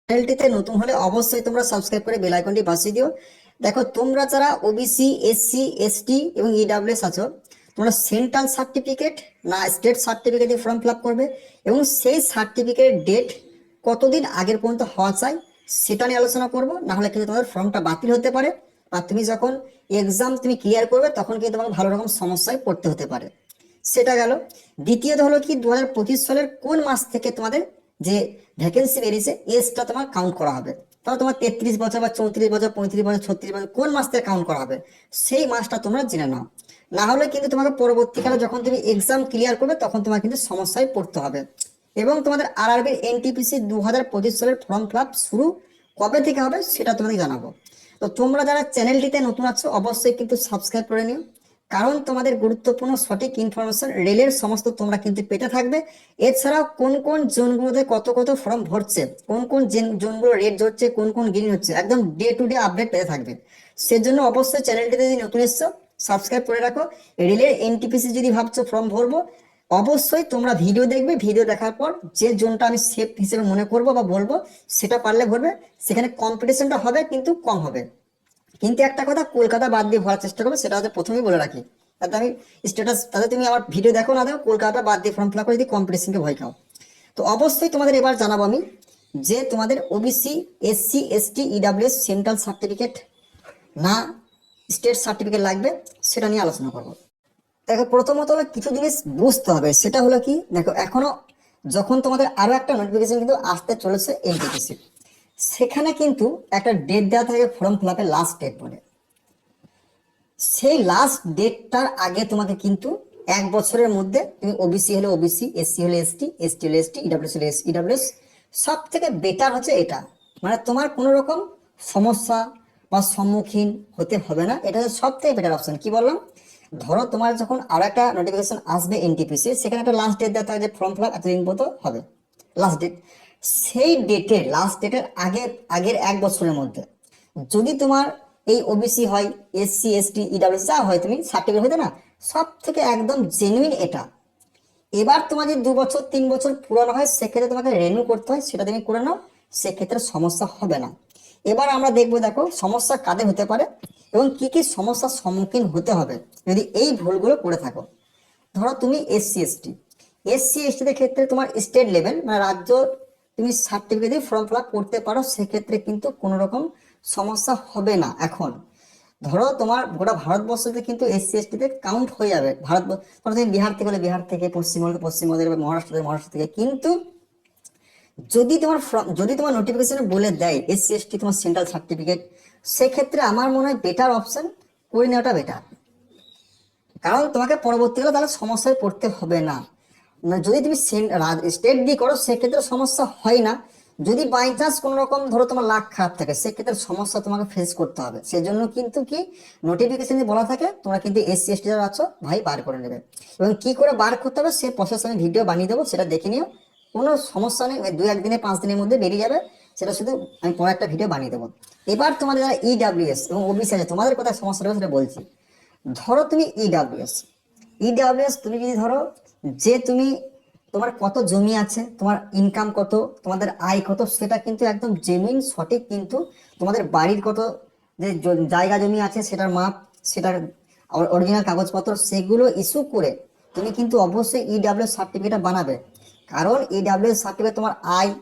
চ্যানেলটিতে নতুন হলে অবশ্যই তোমরা সাবস্ক্রাইব করে বেল আইকনটি বাজিয়ে দিও। দেখো, তোমরা যারা ওবিসি, এসসি, এসটি এবং ইডাব্লিউএস আছো, তোমরা সেন্ট্রাল সার্টিফিকেট না স্টেট সার্টিফিকেট দিয়ে ফর্ম ফিল আপ করবে, এবং সেই সার্টিফিকেটের ডেট কতদিন আগের পর্যন্ত হওয়া চাই সেটা নিয়ে আলোচনা করব। না হলে কিন্তু তোমাদের ফর্মটা বাতিল হতে পারে, বা তুমি যখন এক্সাম তুমি ক্লিয়ার করবে তখন কিন্তু তোমাকে ভালো রকম সমস্যায় পড়তে হতে পারে। সেটা গেল। দ্বিতীয়ত হলো কি, 2025 সালের কোন মাস থেকে তোমাদের যে ভ্যাকেন্সি বেরিয়েছে এজটা তোমার কাউন্ট করা হবে। তাহলে তোমার 33 বছর বা 34 বছর, 35 বছর, 36 বছর কোন মাস থেকে কাউন্ট করা হবে সেই মাসটা তোমরা জেনে নাও। না হলে কিন্তু তোমাকে পরবর্তীকালে যখন তুমি এক্সাম ক্লিয়ার করবে তখন তোমার কিন্তু সমস্যায় পড়তে হবে। এবং তোমাদের আরআরবি এনটিপিসি 2025 সালের ফর্ম ফিল আপ শুরু কবে থেকে হবে সেটা তোমাদের জানাবো। তো তোমরা যারা চ্যানেলটিতে নতুন আছো অবশ্যই কিন্তু সাবস্ক্রাইব করে নিও, কারণ তোমাদের গুরুত্বপূর্ণ সঠিক ইনফরমেশন রেলের সমস্ত তোমরা কিন্তু পেতে থাকবে। এছাড়াও কোন কোন জোনগুলোতে কত কত ফর্ম ভরছে, কোন কোন জোনগুলো রেড হচ্ছে, কোন কোন গ্রিন হচ্ছে, একদম ডে টু ডে আপডেট পেতে থাকবে। সেজন্য অবশ্যই চ্যানেলটিতে যদি নতুন এসছো সাবস্ক্রাইব করে রাখো। রেলের এনটিপিসি যদি ভাবছো ফর্ম ভরবো, অবশ্যই তোমরা ভিডিও দেখবে। ভিডিও দেখার পর যে জোনটা আমি সেফ হিসেবে মনে করবো বা বলবো সেটা পারলে ভরবে। সেখানে কম্পিটিশনটা হবে কিন্তু কম হবে। কিন্তু একটা কথা, কলকাতা বাদ দিয়ে ভরার চেষ্টা করবে, সেটা হচ্ছে প্রথমেই বলে রাখি। তাতে আমি স্ট্যাটাস, তাতে তুমি আমার ভিডিও দেখো না দেখো, কলকাতা বাদ দিয়ে ফর্ম ফিল আপ করে যদি কম্পিটিশনকে ভয় খাও। তো অবশ্যই তোমাদের এবার জানাবো আমি যে তোমাদের OBC, SC, ST, EWS central certificate না স্টেট সার্টিফিকেট লাগবে সেটা নিয়ে আলোচনা করবো। দেখো, প্রথমত হলো কিছু জিনিস বুঝতে হবে। সেটা হলো কি, দেখো এখনো যখন তোমাদের আরো একটা নোটিফিকেশন কিন্তু আসতে চলেছে এনটিপিসি, সেখানে কিন্তু একটা ডেট দেওয়া থাকে ফর্ম ফিল আপের লাস্ট ডেট বলে। সেই লাস্ট ডেটটার আগে তোমাকে কিন্তু 1 বছরের মধ্যে তুমি ওবিসি হলে ওবিসি, এসসি হলে এসটি, এসটি হলে এসটি, ইডাব্লিউএস হলে ইডাব্লিউএস, সব থেকে বেটার হচ্ছে এটা। মানে তোমার কোনো রকম সমস্যা বা সম্মুখীন হতে হবে না। এটা হচ্ছে সব থেকে বেটার অপশন। কি বললাম, ধরো তোমার যখন আরো একটা নোটিফিকেশন আসবে এনটিপিসি, সেখানে একটা লাস্ট ডেট দেওয়া থাকে যে ফর্ম ফিল আপ এতদিন পর্যন্ত হবে, লাস্ট ডেট। সেই ডেটের লাস্ট ডেটের আগের 1 বছরের মধ্যে যদি তোমার এই ওবিসি হয়, এসসি, এসটি, ইডাব্লিউএস যা হয় তুমি সার্টিফিকেট হইতে না, সব থেকে একদম জেনুইন এটা। এবার তোমার যদি 2 বছর 3 বছর পুরানো হয় সেক্ষেত্রে তোমাকে রেনিউ করতে হয়, সেটা তুমি করে নাও, সেক্ষেত্রে সমস্যা হবে না। এবার আমরা দেখবো, দেখো সমস্যা কাদের হতে পারে এবং কি কি সমস্যার সম্মুখীন হতে হবে যদি এই ভুলগুলো করে থাকো। ধরো তুমি এসসি, এসটি, এসটিদের ক্ষেত্রে তোমার স্টেট লেভেল মানে রাজ্য তুমি সার্টিফিকেট দিয়ে ফর্ম ফিল আপ করতে পারো, সেক্ষেত্রে কিন্তু কোনো রকম সমস্যা হবে না। এখন ধরো তোমার গোটা ভারতবর্ষতে কিন্তু এসসি এসটিতে কাউন্ট হয়ে যাবে। ধরো তুমি বিহার থেকে হলে বিহার থেকে, পশ্চিমবঙ্গের বা মহারাষ্ট্র থেকে। কিন্তু যদি তোমার নোটিফিকেশনে বলে দেয় এসসি এসটি তোমার সেন্ট্রাল সার্টিফিকেট, সেক্ষেত্রে আমার মনে হয় বেটার অপশন করে নেওয়াটা বেটার। কারণ তোমাকে পরবর্তীকালে তাহলে সমস্যায় পড়তে হবে না। যদি তুমি স্টেট দিয়ে করো সেক্ষেত্রে সমস্যা হয় না। যদি বাই চান্স কোনো রকম ধরো তোমার লাখ খারাপ থাকে সেক্ষেত্রে সমস্যা তোমাকে ফেস করতে হবে। সেজন্য কিন্তু কি নোটিফিকেশনে বলা থাকে তোমরা কিন্তু এসসি এসটি যারা আছো ভাই বার করে নেবে, এবং কি করে বার করতে হবে সে প্রসেস আমি ভিডিও বানিয়ে দেবো, সেটা দেখে নিও। কোনো সমস্যা নেই, ওই 2-1 দিনে 5 দিনের মধ্যে বেরিয়ে যাবে। সেটা শুধু আমি পরে একটা ভিডিও বানিয়ে দেবো। এবার তোমাদের যারা ইডাব্লিউএস এবং ওবিসি আছে তোমাদের কোথায় সমস্যা হবে সেটা বলছি। ধরো তুমি ইডাব্লিউএস তুমি যদি ধরো যে তুমি তোমার কত জমি আছে, তোমার ইনকাম কত, তোমাদের আয় কত, সেটা কিন্তু একদম জেনুইন সঠিক। কিন্তু তোমাদের বাড়ির কত যে জায়গা জমি আছে সেটার মাপ, সেটার অরিজিনাল কাগজপত্র সেগুলো ইস্যু করে তুমি কিন্তু অবশ্যই ইডাব্লিউএস সার্টিফিকেট বানাবে। কারণ ইডাব্লিউএস সার্টিফিকেট তোমার আয়,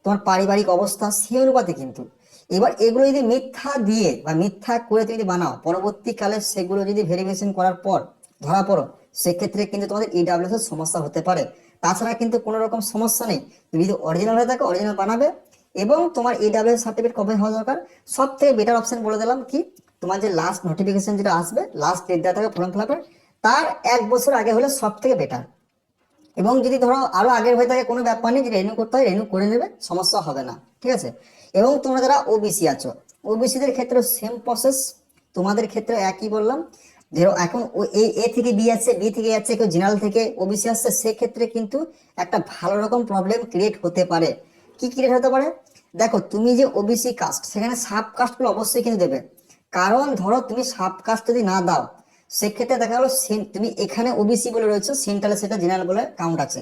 তোমার পারিবারিক অবস্থা সেই অনুপাতে কিন্তু। এবার এগুলো যদি মিথ্যা দিয়ে বা মিথ্যা করে তুমি যদি বানাও, পরবর্তীকালে সেগুলো যদি ভেরিফিকেশন করার পর ধরা পড়ো, সেক্ষেত্রে কিন্তু তোমাদের ইডাব্লিউএস এর সমস্যা হতে পারে। তাছাড়া কিন্তু কোনো রকম সমস্যা নেই, তুমি যদি অরিজিনাল হয়ে থাকো অরিজিনাল বানাবে। এবং তোমার ইডাব্লিউএস সার্টিফিকেট কবে হওয়া দরকার, সব থেকে বেটার অপশন বলে দিলাম কি, তোমার যে লাস্ট নোটিফিকেশন যেটা আসবে লাস্ট ডেট দেওয়া থাকে ফর্ম ফিল আপের, তার 1 বছর আগে হলে সব থেকে বেটার। এবং যদি ধরো আরো আগের হয়ে থাকে কোনো ব্যাপার নেই, যদি রেনিউ করতে হয় রেনিউ করে নেবে, সমস্যা হবে না, ঠিক আছে। এবং তোমরা যারা ওবিসি আছো, ওবিসিদের ক্ষেত্রে সেম প্রসেস, তোমাদের ক্ষেত্রে একই বললাম। ধরো এখন এই এ থেকে বি আসছে, বি থেকে যাচ্ছে, কেউ জেনারেল থেকে ওবিসি আসছে, সেক্ষেত্রে কিন্তু একটা ভালো রকম প্রবলেম ক্রিয়েট হতে পারে। কি ক্রিয়েট হতে পারে, দেখো তুমি যে ওবিসি কাস্ট সেখানে সাব কাস্টগুলো অবশ্যই কিন্তু দেবে। কারণ ধরো তুমি সাব কাস্ট যদি না দাও সেক্ষেত্রে দেখা গেলো তুমি এখানে ওবিসি বলে রয়েছে, সেন্ট্রালে সেটা জেনারেল বলে কাউন্ট আছে।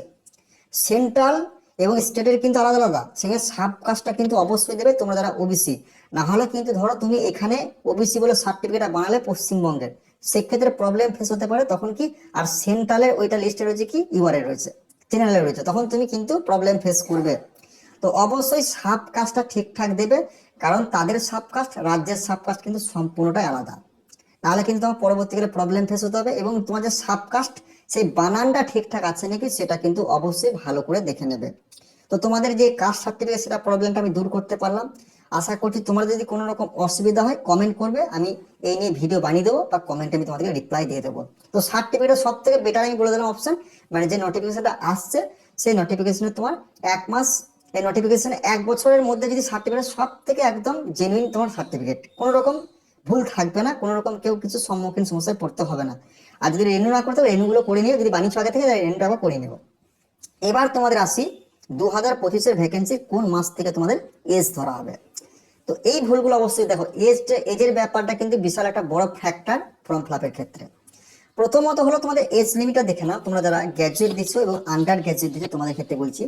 সেন্ট্রাল এবং স্টেটের কিন্তু আলাদা আলাদা, সেখানে সাব কাস্টটা কিন্তু অবশ্যই দেবে তোমরা যারা ওবিসি। না হলে কিন্তু ধরো তুমি এখানে ওবিসি বলে সার্টিফিকেট বানালে পশ্চিমবঙ্গের, সেক্ষেত্রে প্রবলেম ফেস হতে পারে তখন কি। আর সেন্ট্রালের ওইটা লিস্টে রয়েছে কি ইউআরএ রয়েছে, জেনারেলে রয়েছে, তখন তুমি কিন্তু প্রবলেম ফেস করবে। তো অবশ্যই সাব কাস্টটা ঠিকঠাক দেবে, কারণ তাদের সাব কাস্ট রাজ্যের সাব কাস্ট কিন্তু সম্পূর্ণটাই আলাদা। নাহলে কিন্তু তোমার পরবর্তীকালে প্রবলেম ফেস হতে হবে। এবং তোমার যে সাবকাস্ট সেই বানানটা ঠিকঠাক আছে নাকি সেটা কিন্তু অবশ্যই ভালো করে দেখে নেবে। তো তোমাদের যে কাস্ট সার্টিফিকেট সেটা প্রবলেমটা আমি দূর করতে পারলাম। আশা করছি তোমার যদি কোনো রকম অসুবিধা হয় কমেন্ট করবে, আমি এই নিয়ে ভিডিও বানিয়ে দেবো বা কমেন্টে আমি তোমাদেরকে রিপ্লাই দিয়ে দেবো। তো সার্টিফিকেটের সব থেকে বেটার আমি বলে দিলাম অপশন, মানে যে নোটিফিকেশনটা আসছে সেই নোটিফিকেশনে তোমার 1 মাস, এই নোটিফিকেশন 1 বছরের মধ্যে যদি সার্টিফিকেট সব থেকে একদম জেনুইন তোমার সার্টিফিকেট, কোনো রকম ভুল থাকবে না, কোনো রকম কেউ কিছু সম্মুখীন সমস্যায় পড়তে হবে না। আর যদি রেনু না করতে হবে রেনুগুলো করে নিও, যদি বানিয়েছো আগে থেকে রেনুটা আবার করে নেবো। এবার তোমাদের আসি 2025-এর ভ্যাকেন্সি কোন মাস থেকে তোমাদের এজ ধরা হবে। তো এই ভুলগুলো অবশ্যই দেখো, এজের ব্যাপারটা কিন্তু বিশাল একটা বড় ফ্যাক্টর ফর্ম ফিল আপের ক্ষেত্রে। প্রথমত হলো তোমাদের এজ লিমিটটা দেখে নাও, তোমরা যারা গ্র্যাজুয়েট দিচ্ছ এবং আন্ডার গ্র্যাজুয়েট দিচ্ছ তোমাদের ক্ষেত্রে বলছি।